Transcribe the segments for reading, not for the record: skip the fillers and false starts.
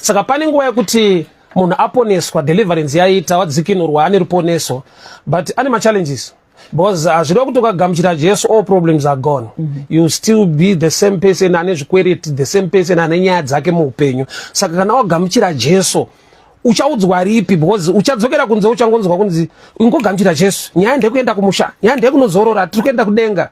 Saka pane nguva yekuti munhu aponeswa, deliverance yaita, wadzikinurwa, ane ruponeso, but ane ma challenges. Because azvido kuti ukagamuchira Jesu, all problems are gone. You still be the same person ane zvikwereti, the same person ane nyaya dzake muupenyu. Saka kana wagamuchira Jesu, uchaudzwa ripi? Because uchadzokera kunze uchangonzwa kunzi ungogamuchira Jesu, nyaya ndekuenda kumusha, nyaya ndekunozorora, tiri kuenda kudenga.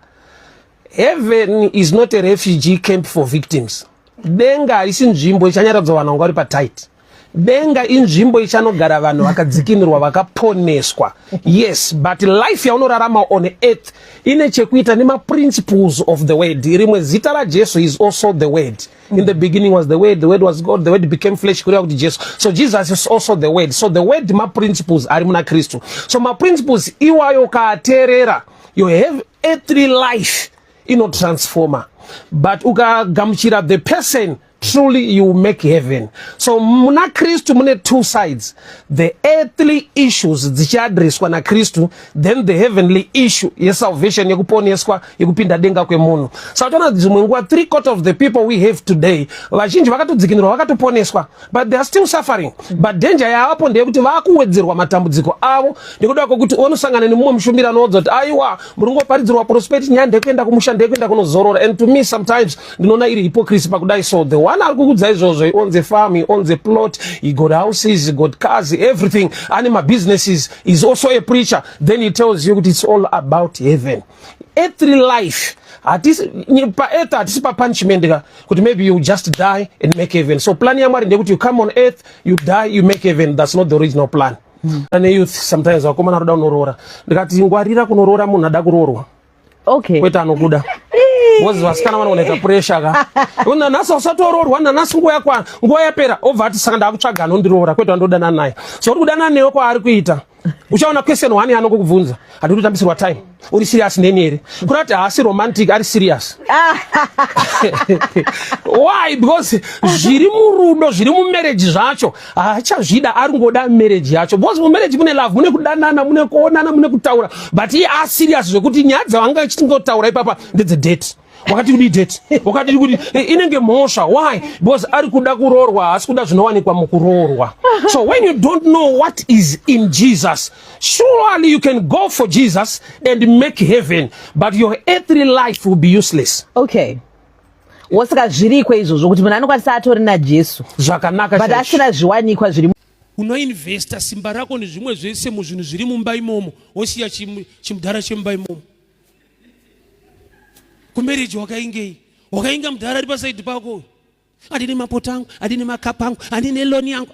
Heaven is not a refugee camp for victims. Denga harisi nzvimbo ichanyaradza vanhu vanga vari patight. Denga inzvimbo ichanogara vanhu vakadzikinurwa, vakaponeswa. Yes, but life yaunorarama on earth ine chekuita nema principles of the word. Rimwe zita raJesu is also the word. In the beginning was the word was God, the word became flesh, kureva kuti Jesu. So Jesus is also the word. So the word ma principles ari muna Kristu. So ma principles iwayo kaateerera, you have earthly life ino transformer. But ukagamuchira the person, truly you make heaven. So muna Kristu mune two sides. The earthly issues dzichiadreswa na Kristu, then the heavenly issue ye salvation yekuponeswa, yekupinda denga kwemunhu. So tona dzimwe nguva 3/4 of the people we have today, vazhinji vakatodzikinurwa, vakatoponeswa, but they are still suffering. But danger yaapo ndeyekuti vakuwedzerwa matambudziko avo, nekuda kwekuti unosangana nemumwe mushumbiri anoudza kuti aiwa muri ngoparidzirwa prosperity, nyaya ndekuenda kumusha, ndekuenda kunozorora. And to me sometimes ndinoona iri hypocrisy pakudai. So the one ari kukudza izvozvo, he owns a farm, he owns a plot, he got houses, he got cars, everything, and my businesses, is also a preacher. Then he tells you that it's all about heaven. Earthly life, hatisi pa punishment, kuti maybe you just die and make heaven. So plan yamari ndekuti you come on earth, you die, you make heaven. That's not the original plan. And the youth sometimes wakoma naroda unorora, ndikati ngwarira kunorora munhu ada kurorwa. Okay. Kweta anokuda. Bozi vasikana vanooneka pressure ka. Una nasa usatororwa, nanasi nguva yakwana, nguva yapera, obva ati saka ndakutsvaga anondiroora, kweta ndodana naye. So uri kudana newe kwaari kuita. Uchaona question wani anokubvunza, hadi kutambisirwa time. Uri serious neni here? Kurati haasi romantic, ari serious. Why? Because zviri murudo, zviri mumarriage zvacho, haachazvida ari ngoda marriage yacho. Because mumarriage mune love, mune kudanana, mune kuonana, mune kutaura. But he are serious zvekuti nyaya dzavanga chitingotaura ipapa ndedze date. Wakati kudi date, wakati kudi inenge mosha. Why? Because ari kuda kurorwa, asi kuda zvinowanikwa mukurorwa. So when you don't know what is in Jesus, surely you can go for Jesus and make heaven, but your earthly life will be useless. Okay. Wasaka zvirikwe izvozvo kuti munhu anokwanisa atori naJesu. Zvakanaka but asina zviwanikwa zviri. Unoinvesta simba rako nezvimwe zvese muzvinhu zviri mumba imomo, wosiya chimudhara chemumba imomo. Kumarriage wakainga mudhara ari pasaidi pako, adine mapotangu, adine makapangu, adine loan yangu.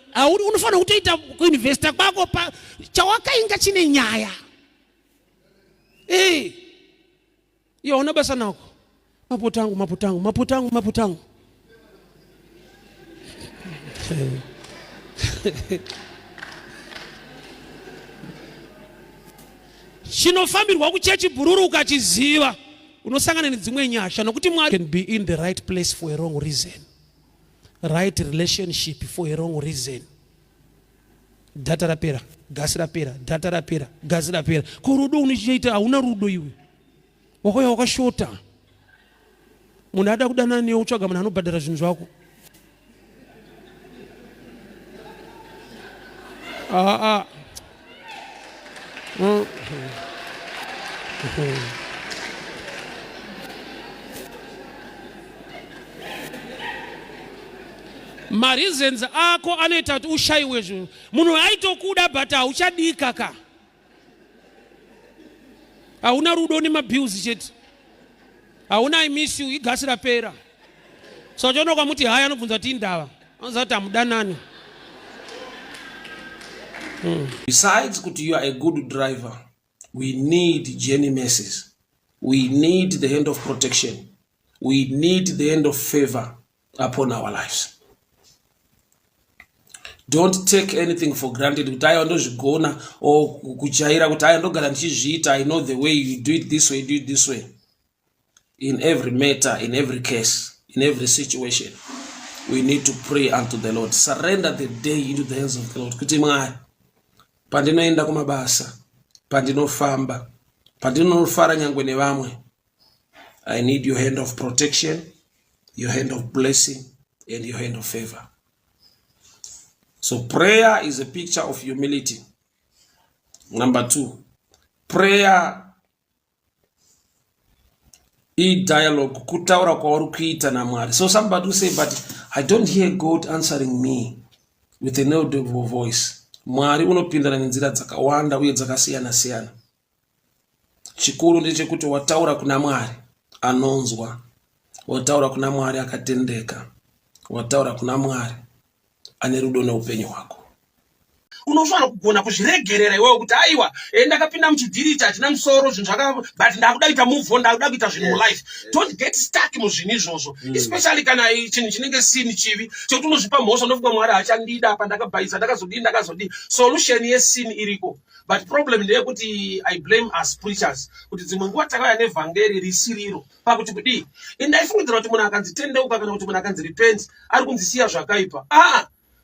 Unofanira kutoita kuinvesta kwako pa chawakainga chine nyaya. Yaona basa nako mapotangu. Chinofambirwa kuchechi bhururu ukachiziva, unosangana nedzimwe nyasha nokuti Mwari can be in the right place for a wrong reason, right relationship for a wrong reason. Data rapera, gasi rapera, data rapera, gasi rapera. Kurudo unichiita hauna rudo iwe, wakoya wakashota. Munhu ada kudana newe utsvaga munhu anobhadhara zvinhu zvako. Mareasons ako anoita kuti ushayiwe zvinhu. Munhu aitokuda but hauchadika ka. Hauna rudo nemabills chete. Hauna I miss you, igasi rapera. So chono kwamuti haya anobvunza kuti indava. Anoziva kuti hamudanani. Besides kuti you are a good driver, we need journey mercies. We need the hand of protection. We need the hand of favor upon our lives. Don't take anything for granted. Kuti aya ndozvigona or kujaira kuti aya ndogara ndichizviita, I know the way you do it this way, do it this way. In every matter, in every case, in every situation, we need to pray unto the Lord. Surrender the day into the hands of the Lord. Kuti Mwari, pandinoenda kumabasa, pandinofamba, pandinofara nyangwe nevamwe, I need your hand of protection, your hand of blessing, and your hand of favor. So prayer is a picture of humility. Number 2, prayer dialogue, kutaura kwauri kuita naMwari. So somebody will say, but I don't hear God answering me with an audible voice. Mwari unopindana nenzira dzakawanda uye dzakasiyana siyana. Chikuru ndechekuti wataura kuna Mwari anonzwa, wataura kuna Mwari akatendeka, wataura kuna Mwari ane rudo neupenyu hwako. Unofanira kugona kuzviregerera iwewe kuti aiwa ndakapinda muchidhiriti achina musoro zvinhu but ndakuda kuita move on, ndakuda kuita zvinhu life. Don't get stuck muzvinhu izvozvo, especially kana chinhu chinenge sini chivi chekuti unozvipa mhosva unofunga Mwari haachandida apa ndakabhaisa ndakazodini. Solution yesini iriko, but problem ndeyekuti I blame as preachers kuti dzimwe nguva takauya nevhangeri risiriro pakuti kudii ndaifungidzira kuti munhu akanzitendeuka kana kuti munhu akanzi repent ari kunzisiya zvakaipa.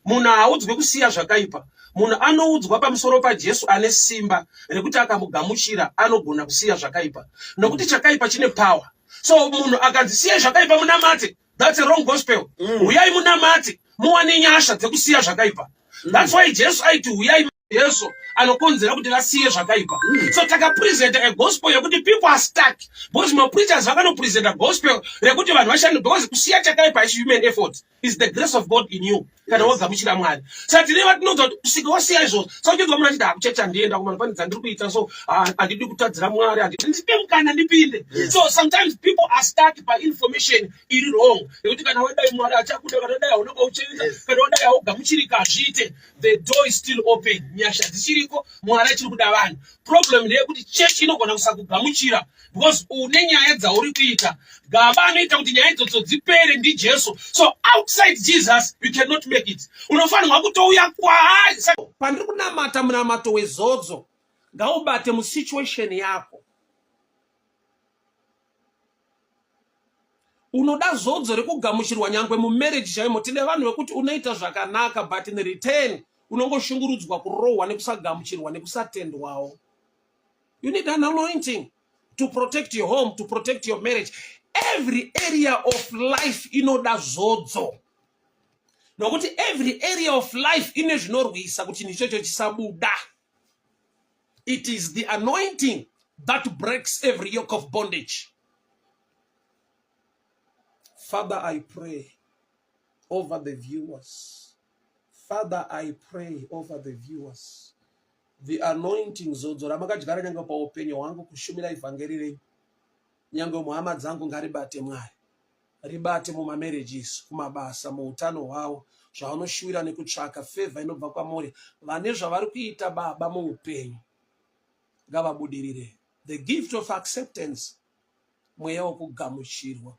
Munhu haudzwe kusiya zvakaipa. Munhu anoudzwa pamusoro paJesu ane simba rekuti akamugamuchira anogona kusiya zvakaipa, nokuti chakaipa chine power. So munhu akanzisiya zvakaipa munamate, that's a wrong gospel. Uyai munamate muwane nyasha dzekusiya zvakaipa. That's why Jesu aiti uyai Yesu anokonzera kuti vasiye zvakaipa. So takapresent a gospel yekuti people are stuck, because my preachers vakanopresent a gospel rekuti vanhu vashande, because kusiya chakaipa is human effort. Is the grace of God in you kana wagamuchira Mwari. Saka tineva tinodza kuti kusika wasiya izvozvo. Saka uchinzwa munhu achiti kuchecha ndienda kumana pane dzandiri kuita, so handidi kutadzira Mwari, ndipe mukana ndipinde. So sometimes people are stuck by information iri wrong, yekuti kana wadai Mwari achakuda, kana wadai haunonga uchenza, kana wadai haugamuchirika hazviite, the door is still open. Nyasha dzichiriko, Mwari achiri kuda vanhu. Problem ndeyekuti church inogona kusakugamuchira because une nyaya dzauri kuita. Gava anoita kuti nyaya idzodzo dzipere ndiJesu. So outside Jesus you cannot make it. Unofanirwa kutouya kwaari. Pandiri kunamata munamato wezodzo ngaubate musituation yako. Unoda zodzo rekugamuchirwa nyangwe mumarriage chaimo. Tine vanhu vekuti unoita zvakanaka but in return unongoshungurudzwa kurohwa nekusagamuchirwa nekusatendwawo. You need an anointing to protect your home, to protect your marriage. Every area of life inoda zodzo. Nokuti every area of life ine zvinorwisa kuti nichocho chisabuda. It is the anointing that breaks every yoke of bondage. Father, I pray over the viewers. Father, I pray over the viewers. The anointing zodzo ramakajigara nyanga pa upenyu wangu kushumira evangeri nyanga muhama dzangu ngaribate Mwari. Ribate muma marriages, kumabasa, muutano hwavo, zvavanoshuwira nekutsvaka favor inobva kwamuri. Vane zvavari kuita baba muupenyu ngavabudirire. The gift of acceptance, mweya wokugamuchirwa.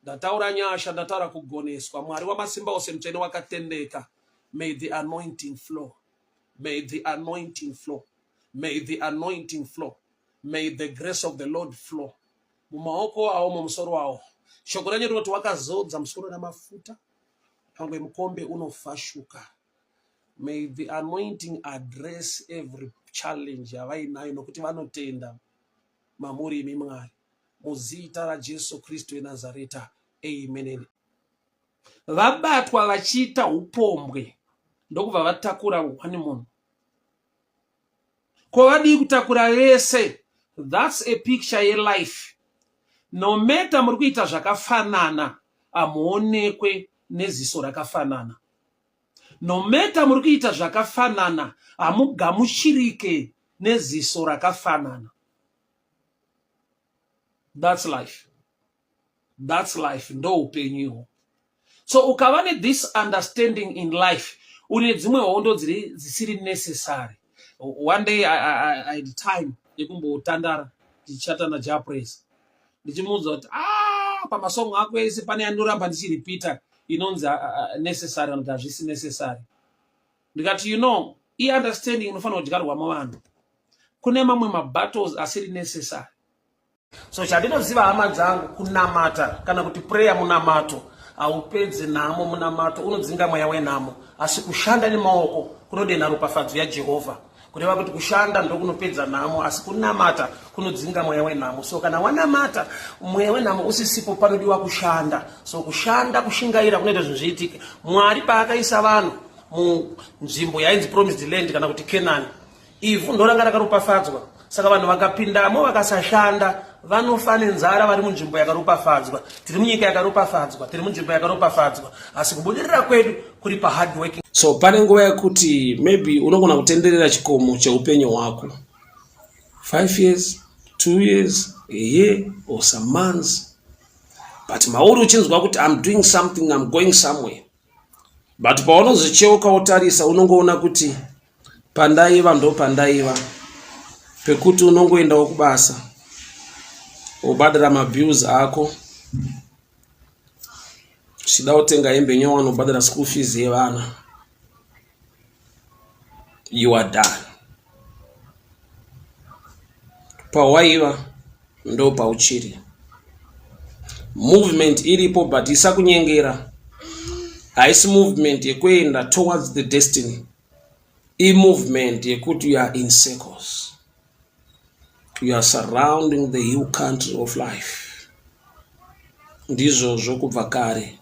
Ndataura nyasha, ndataura kugoneswa. Mwari wamasimba ose mutsvene wakatendeka. May the anointing flow. May the anointing flow. May the anointing flow. May the grace of the Lord flow. Mumaoko awo mumusoro wawo. Shoko renyu rinoti wakazodza musoro namafuta, pamwe mukombe unofashuka. May the anointing address every challenge yavainayo nokuti vanotenda mamuri imi Mwari. Muzita raJesu Kristu weNazareta. Amen. Vabatwa vachiita upombwe ndokubva vatakura wani munhu. Kwavadi kutakura vese. That's a picture ye life. No matter muri kuita zvakafanana, amuonekwe neziso rakafanana. No matter muri kuita zvakafanana, amugamuchirike neziso rakafanana. That's life. That's life. Ndo upenyu. So ukavane this understanding in life, une dzimwe hondo dzisiri necessary. One day I had time yekumbotandara ndichata naJapraise. Ndichimuudza kuti pamasongo ako ese pane andoramba ndichiripita inonzi necessary kana kuti hazvisi necessary. Ndikati i understanding inofanira kudyarwa muvanhu. Kune mamwe mabattles asiri necessary. So chandinoziva hama dzangu, kunamata kana kuti prayer munamato haupedze nhamo munamato, unodzinga mweya wenhamo. Asi kushanda nemaoko kunodenha ropafadzo yaJehovha. Kureva kuti kushanda ndokunopedza nhamo, asi kunamata kunodzinga mweya wenhamo. So kana wanamata mweya wenhamo usisipo, panodiwa kushanda. So kushanda, kushingaira kunoita zvinhu zviitike. Mwari paakaisa vanhu munzvimbo yainzi promised land kana kuti Canaan. Ivhu ndoranga rakaropafadzwa. Saka vanhu vakapindamo vakasashanda vanofa nenzara vari munzvimbo yakaropafadzwa. Tiri munyika yakaropafadzwa, tiri munzvimbo yakaropafadzwa. Asi kubudirira kwedu kuri pa hard working. So pane nguva yekuti maybe unogona kutenderera chikomo cheupenyu hwako. 5 years, 2 years, a year or some months. But mauri uchinzwa kuti I'm doing something, I'm going somewhere. But paunozocheuka wotarisa unongoona kuti pandaiva ndo pandaiva. Pekuti unongoendawo kubasa. Ubadira mabills ako. Uchida kutenga hembe nyowani ubadira school fees yevana. You are done. Pawaiva ndo pauchiri. Movement iripo but isakunyengera. Haisi movement yekuenda towards the destiny. Movement yekuti you are in circles. You are surrounding the hill country of life. Ndizo zvokubva kare.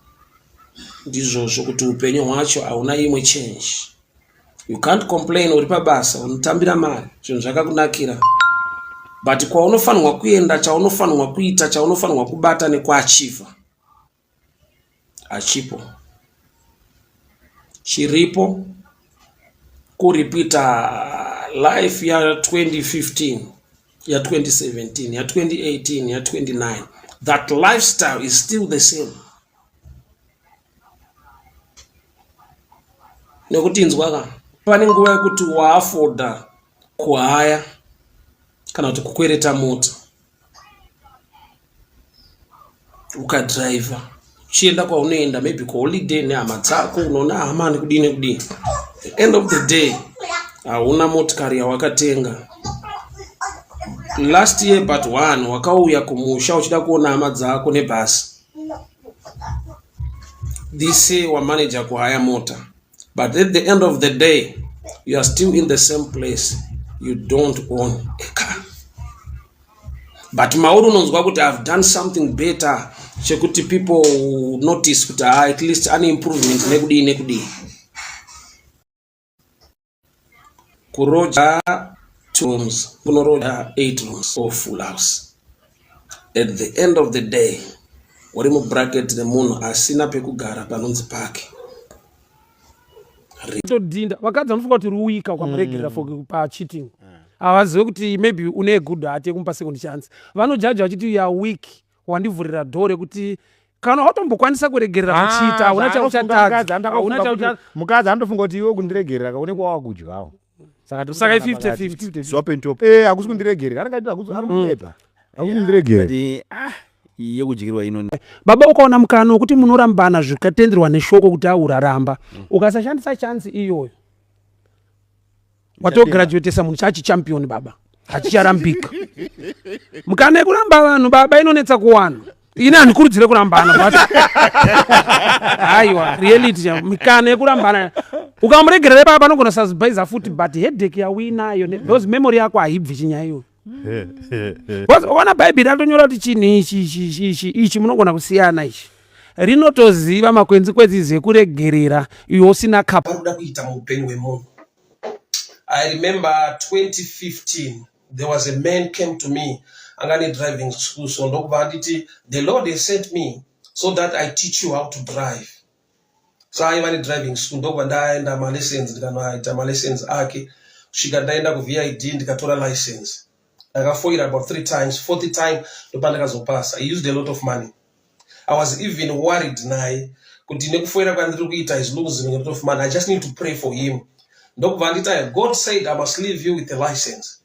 Ndizo zvokuti upenyu hwacho hauna imwe change. You can't complain uri pabasa unotambira mari zvinhu zvakakunakira. But kwaunofanirwa kuenda, chaunofanirwa kuita, chaunofanirwa kubata nekuachiva. Achipo. Chiripo kuripita life ya 2015, ya 2017, ya 2018, ya 29. That lifestyle is still the same. Nekuti nzwaka pane nguva yekuti waafoda kuhaya kana kuti kukwereta mota ukadriver uchienda kwaunoenda maybe kuholiday nehama dzako unoona hamani kudini. The end of the day hauna motikari yawakatenga. Last year but one wakauya kumusha uchida kuona hama dzako nebhasi. This year wamanager kuhaya mota. But at the end of the day you are still in the same place. You don't own a car. But mauru unonzwa kuti I've done something better. Chekuti people notice kuti at least an improvement nekudi. Kuroja 2 rooms, kunoroja 8 rooms or full house. At the end of the day, warimu bracket the munhu asina pekugara panonzi pake. Todinda vakadzi vanofunga kuti ruwika kwamuregerera for pacheating. Havazivi kuti maybe une good heart yekumupa second chance. Vanojaja vachiti you are weak, wandivhurira dhore kuti kana watombokwanisa kuregerera kuchiita hauna chauchatadza. Mukadzi anotofunga kuti iwe kundiregerera kaonekwa wakudyawo. Saka 50-50. Swap and top. Hakusi kundiregerera. Kana ngati akupepa. Hakusi kundiregerera. Yekudyirwa ino. Baba ukaona mukana wekuti munorambana zvikatenderwa neshoko kuti auraramba. Ukasashandisa chance iyoyo. Watograduatesa munhu chachi champion baba. Hachicharambika. Mukana yekuramba vanhu baba inonetsa kuwana. Ine handikurudzire kurambana. Aiwa, reality mikana yekurambana. Ukamuregerera baba anogona sazibaiza futi but headache yawinayo because memory yako haibvi chinyaya iyoyo. Wana Bible ratonyora kuti chinhu ichi munogona kusiyana ichi. Rinotoziva makwenzi kwedzi ekuregerera iwe usina kapa. Paruda kuita muupenyu hwemunhu. I remember 2015 there was a man came to me angani driving school so ndokubva nditi the Lord has sent me so that I teach you how to drive. So aiva driving school ndokubva ndaenda ma lessons ndikanoita ma lessons ake kusvika ndaenda ku VID ndikatora license. Ndakafoira about 3 times, 4th time ndopa ndakazopasa. I used a lot of money. I was even worried naye kuti nekufoira kwandiri kuita is losing a lot of money. I just need to pray for him. Ndokubva ndita God said I must leave you with a license.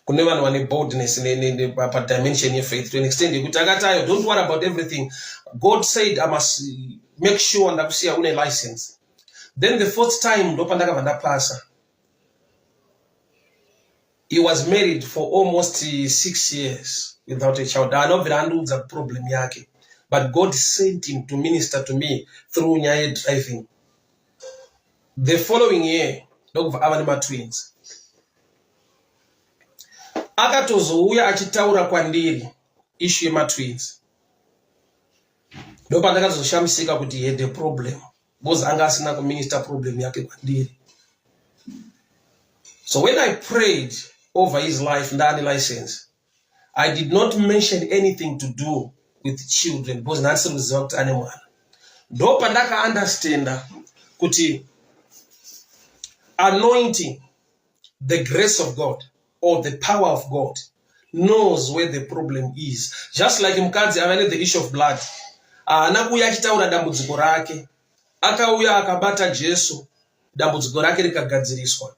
Kune vanhu vane boldness pa dimension ye faith to an extent yekuti akatayo don't worry about everything. God said I must make sure ndakusiya une license. Then the 4th time ndopa ndakabva ndapasa. He was married for almost 6 years without a child. Anobvira andiudza problem yake. But God sent him to minister to me through nyaya driving. The following year, ndokubva ava nema-twins. Akatozouya achitaura kwandiri issue yema-twins. Ndopa ndakazoshamisika kuti he had a problem. because angasina kuminister problem yake kwandiri. So when I prayed over his life ndani license, I did not mention anything to do with children because nansi kuziva kuti ane mwana. Ndo pandaka understand kuti anointing, the grace of God or the power of God knows where the problem is. Just like mkadzi avane the issue of blood. Anakuya achitaura dambudziko rake, akauya akabata Jesu, dambudziko rake rikagadziriswa.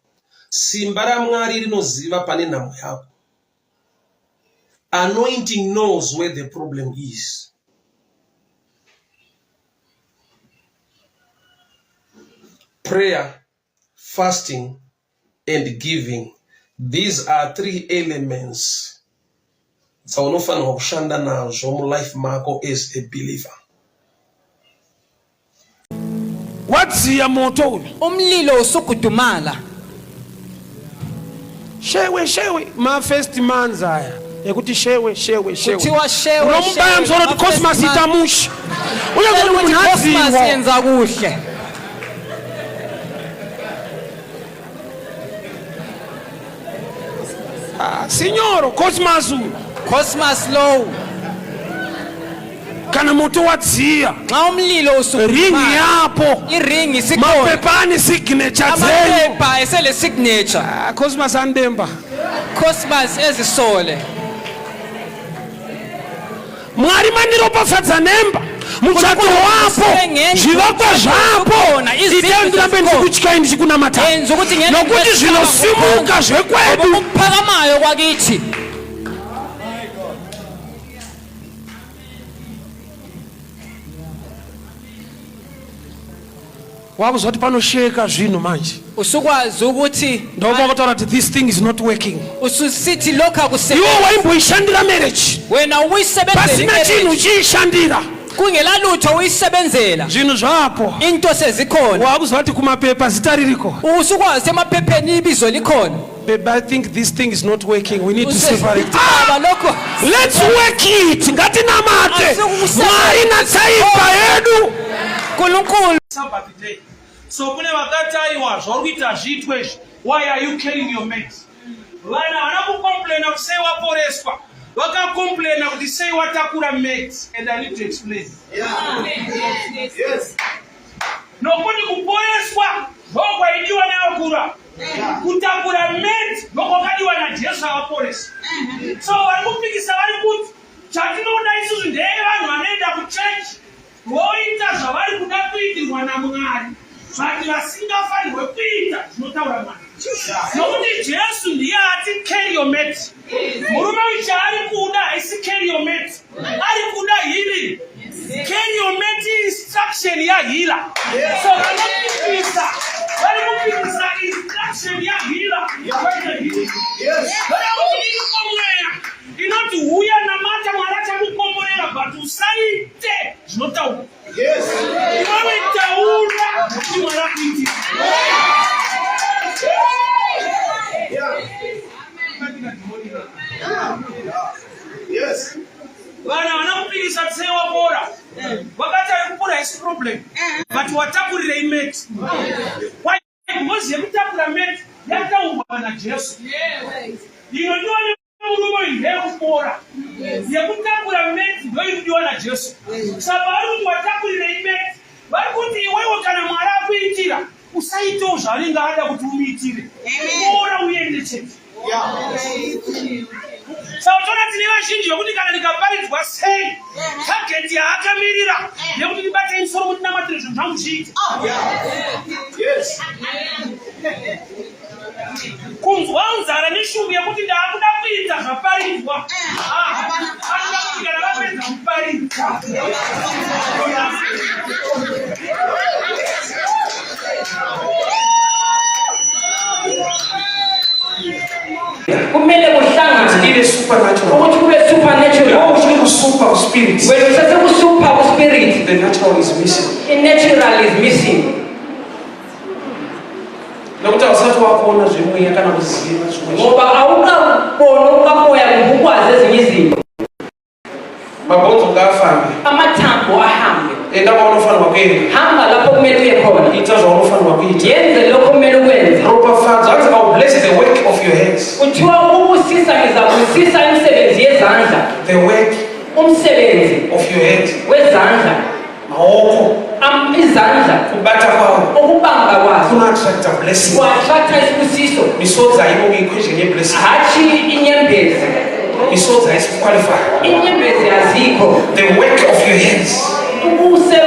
Simba ra Mwari rinoziva pane nhamo yako. Anointing knows where the problem is. Prayer, fasting, and giving. These are 3 elements zaunofana kushanda nazo mu life mako as a believer. Wadziya moto umlilo usukudumala. Shewe ma first months aya ekuti shewe kuthiwa shewe ulombaya mzolo kuti Cosmas itamushi uyakuthi Cosmas yenza kuhle. Signoro Cosmas low kana moto wadziya xa umlilo usukudumala ring yapo iringi sikhona mapepani signature zenu amaphepha esele signature. Cosmas andemba Cosmas ezisole Mwari mandiropafadza nemba muchato wapo zvivakwa zvapo itendirambe ndikutyayi ndichikuna matatu nokuti zvinosimuka zvekwedu kuphakamayo kwakithi. wakuzwa kuti panosheka zvinhu manje usukwazi ukuthi ndoba kutaura kuti this thing is not working. ususithi lokho akusebenzi. iwe waimboishandira marriage wena uyisebenzela pasina chinhu chiyishandira kungela lutho uyisebenzela zvinhu zvapo into sezikhona. wakuzwa kuti kumapepa zita ririko usukwazi emaphepheni ibizo likhona. Babe, I think this thing is not working. We need to separate. Let's work it. Ngati namate. Mwari na tsaipa yedu. Kulunkulu. Sabbath day. So kune wakati aiwa zvaruita zvitwe. Why are you killing your mates? Vana vanaku complain say waporeswa. Waka complain kuti say watakura mates, and I need to explain. Yes. Nokuni kuporeswa. Ngokwa idiwa na kura. Kutakura mates nokokadiwa na Jesu waporesa. So warikupikisa warikuti chatinoona isusu ndeye vanhu vanoenda kuchurch voita zvavari kuda kuitirwa naMwari zvati vasingafanirwe kuita zvinotaura Mwari. Nokuti Jesu ndiye ati carry your mate. Murume uyu chaari kuda haisi carry your mate, ari kuda healing. Carry your mate instruction ya healer. So vanopikisa varikupikisa instruction ya healer. Inoti huya namata Mwari achamukomborera but usaite zvinotaura. Iwewe taura kuti Mwari akuitira. Yes. Vana vanokupikisa tsewa bora. Wakati kupora is problem. But watakurire imate. Why? Because yekutakura mate yataurwa na Jesu. Ino ndiwo murume ndiye kupora. Yekutakura mate ndiyo iridiwa na Jesu. Sababu kuti watakurire imate. Vari kuti iwewe kana Mwari akuitira usaitewo zvaringa ada kuti umuitire. Bora uende chete. Sautona tine vazhinji vekuti kana ndikaparidzwa sei target yaakamirira nekuti ndibate musoro kuti namatire zvinhu zvangu zviite. Kunzwa nzara neshungu yekuti ndaakuda kuita zvaparidzwa. Anoda kuti kana vapedza kuparidza kumele kuhlangane It is supernatural. ukuthi kube supernatural. Which means super spirit. Wena usase kusuper spirit, The natural is missing. the natural is missing. Nokuti awusati wakuona zvimwe kana kuziva zvimwe. Ngoba awukabona ukamoya kubukwazi ezinye izinto. Mabhonzo ngafambe. Amathambo ahambe. enda kwaunofanirwa kuenda, hamba lapho kumele uye khona, ita zvaunofanirwa kuita. yenze lokho kumele ukwenze. Ropafadzo, hanzi I will bless the work of your hands. Kuthiwa ukubusisa ngizabusisa imisebenzi yezandla, The work umsebenzi of your hands. wezandla, Maoko, izandla, kubata kwawo, ukubamba kwazo kuno-attract a blessing. ku-attracta isibusiso, Misodzi hainonge equation yeblessing. hatshi inyembezi. Misodzi haisiqualify. Inyembezi azikho, The work of your hands.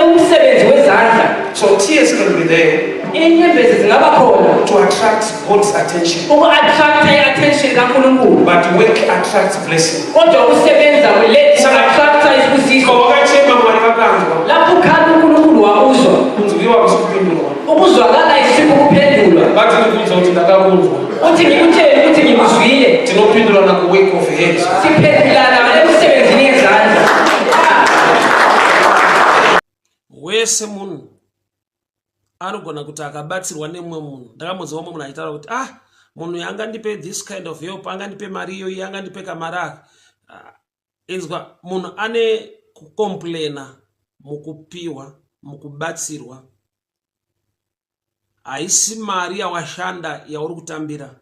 umsebenzi wezandla. So tears can be there Inyembezi zingaba khona to attract God's attention. uku-attracta i-attention kaNkulunkulu, But work attracts blessing. kodwa ukusebenza ku-attracta isibusiso. Wakachema Mwari vakanzwa, Lapho ukhanda uNkulunkulu wakuzwa, kunzwiwa kusipindurwa. ukuzwakala isipho kuphendulwa. Bati ndikudza kuti ndakakuzwa. Uthi ngikutshele ukuthi ngikuzwile, Tinopindurana ku-work of hands. siphendulana ekusebenzini yezandla. wese munhu anogona kuti akabatsirwa nemumwe munhu. Ndakamuziva mumwe munhu achitaura kuti munhu yangandipe this kind of help, angandipe mari iyoyi, angandipe kamari aka. Inzwa, munhu ane kukomplena mukupiwa, mukubatsirwa, haisi mari yawashanda yauri kutambira,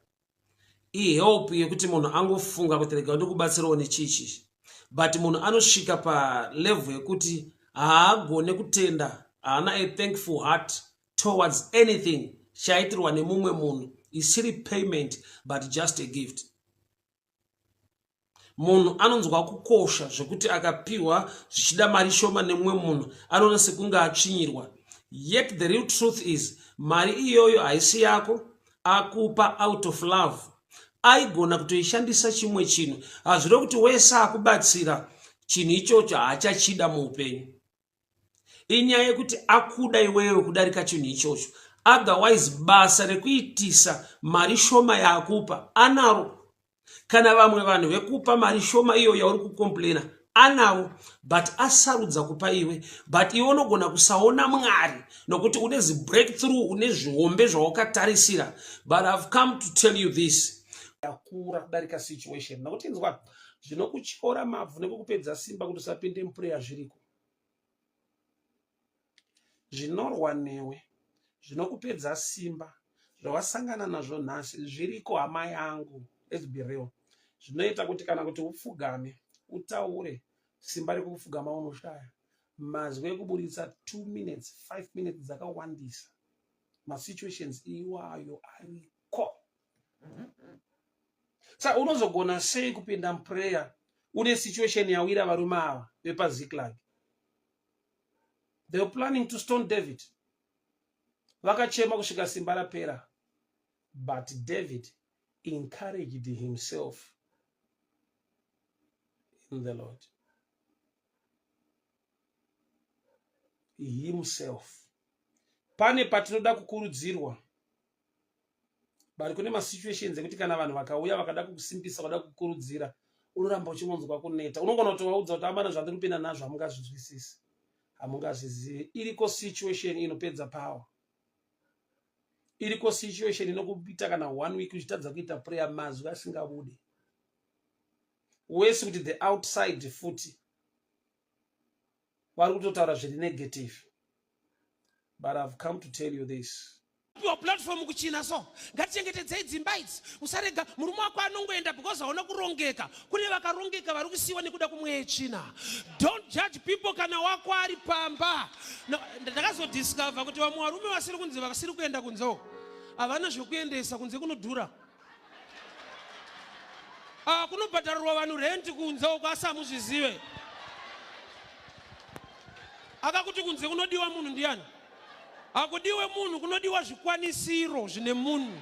ihelp yekuti munhu angofunga kuti rega ndikubatsirawo nechichi. But munhu anosvika palevel yekuti haagone kutenda, haana a thankful heart towards anything chaitirwa nemumwe munhu, isiri payment but just a gift. Munhu anonzwa kukosha zvekuti akapiwa zvichida mari shoma nemumwe munhu anoona sekunge atsvinyirwa. Yet the real truth is mari iyoyo haisi yako, akupa out of love. Aigona kutoishandisa chimwe chinhu. Hazviro kuti wese akubatsira chinhu ichocho haachachida muupenyu. Inyaya yekuti akuda iwewe kudarika chinhu ichocho. Otherwise basa rekuitisa mari shoma yaakupa anaro. Kana vamwe vanhu vekupa mari shoma iyo yauri kukomplena anawo, but asarudza kupa iwe. But iwe unogona kusaona Mwari nokuti une zi breakthrough, une zvihombe zvawakatarisira. But I've come to tell you this. Yakura kudarika situation. Nokuti nzwa zvinokutyora mavhu nekukupedza simba kuti usapinde muprayer zviriko. Zvinorwa newe, zvinokupedza simba, zvawasangana nazvo nhasi zviriko hama yangu. Let's be real. Zvinoita kuti kana kuti upfugame, utaure, simba rekufugama unoshaya. Mazwi ekuburitsa 2 minutes, 5 minutes dzakawandisa. Ma situations iwayo ariko. Sa unozogona sei kupinda muprayer une situation yawira varume ava vepaZiklag. They were planning to stone David. Vakachema kusvika simba rapera. But David encouraged himself in the Lord. Himself. Pane patinoda kukurudzirwa. Bari kune ma situations ekuti kana vanhu vakauya vakada kukusimbisa, vakada kukurudzira, unoramba uchingonzwa kuneta. Unogona kutovaudza kuti amana zvandiri kupinda nazvo hamungazvizwisisi. Hamungazvizivi. Iriko situation inopedza power. Iriko situation inokupita kana 1 week uchitadza kuita prayer mazwi asingabude. Wese kuti the outside futi vari kutotaura zviri negative. But I've come to tell you this. Your platform kuchina so ngatichengetedzei dzimba idzi, usarega murume wako anongoenda because hauna kurongeka. Kune vakarongeka vari kusiyiwa nekuda kumweya yechina. Don't judge people kana wako ari pamba. Ndakazodiscover kuti vamwe varume vasiri kunze vasiri kuenda kunzewo havana zvokuendesa kunze kunodhura. Kunobhadharirwa vanhu renti kunzewo kwasamuzvizive. Akakuti kunze kunodiwa munhu ndiani? Hakudiwe munhu, kunodiwa zvikwanisiro zvine munhu.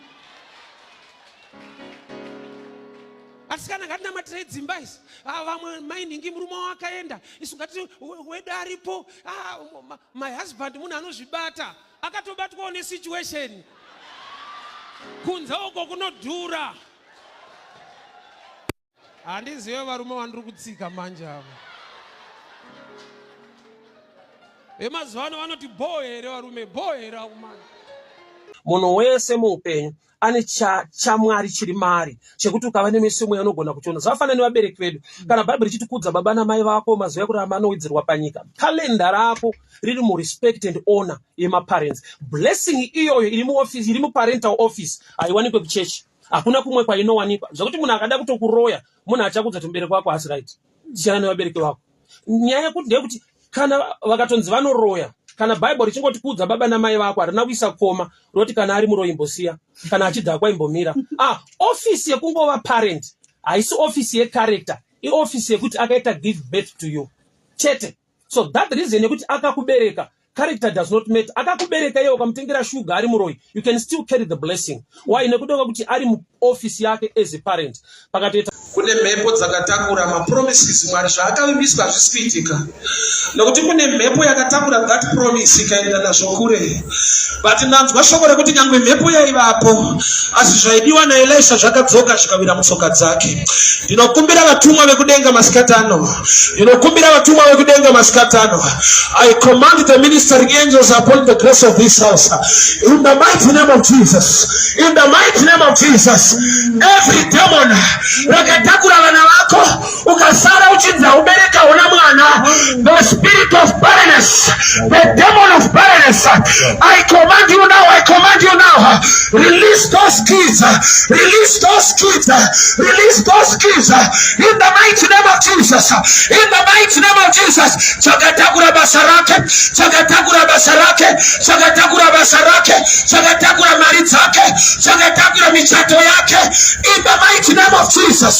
Asi kana ngatinamatirei dzimba idzi, vamwe mainhingi murume wakaenda, isu ngati wedu aripo, my husband munhu anozvibata, akatobatwawo nesituation. Kunze uko kunodhura. Handizive varume vandiri kutsika manje ava. Vemazuva ano vanoti boy here varume, boy here akumana. Munhu wese muupenyu ane chamwari chiri mari chekuti ukava nemeso mweya unogona kuchiona. Zvakafanana nevabereki vedu. Kana Bhaibheri ichitikudza baba namai vako mazuva ekurarama anowedzerwa panyika. Kalenda rako riri respect and honor yemaparents. Blessing iyoyo iri muoffice, iri muparental office haiwanikwe kuchechi. Hakuna kumwe kwainowanikwa. Zvakuti munhu akada kutokuroya, munhu achakudza mubereki wako asi right. Tichana nevabereki vako. Nyaya yekuti ndeyekuti kana vakatonzi vanoroya, kana Bhaibheri richingotikudza baba namai vako harina kuisa koma roti kana ari muroyi imbosiya, kana achidhakwa imbomira. Office yekungova parent haisi office yecharacter, ioffice yekuti akaita give birth to you chete. So that reason yekuti akakubereka, character does not matter. Akakubereka yeye ukamutengera sugar ari muroyi, you can still carry the blessing. Why? Nekuti kuti ari muoffice yake as a parent. Pakatoita kune mhepo dzakatakura mapromises Mwari zvaakavimbiswa zvisikuitika. Nokuti kune mhepo yakatakura that promise ikaenda nazvo kure. But nanzwa shoko rekuti nyangwe mhepo yaivapo asi zvaidiwa naElisha zvakadzoka zvikawira mutsoka dzake. Ndinokumbira vatumwa vekudenga masikati ano. Ndinokumbira vatumwa vekudenga masikati ano. I command the ministering angels upon the grace of this house. In the mighty name of Jesus. In the mighty name of Jesus. Every demon rakatakura vana vako ukasara uchidza ubereka una mwana, the spirit of barrenness, the demon of barrenness, I command you now, I command you now, release those kids, release those kids, release those kids, in the mighty name of Jesus, in the mighty name of Jesus. Chakatakura basarake, chakatakura basarake, chakatakura basarake, chakatakura mari dzake, chakatakura michato yake, in the mighty name of Jesus.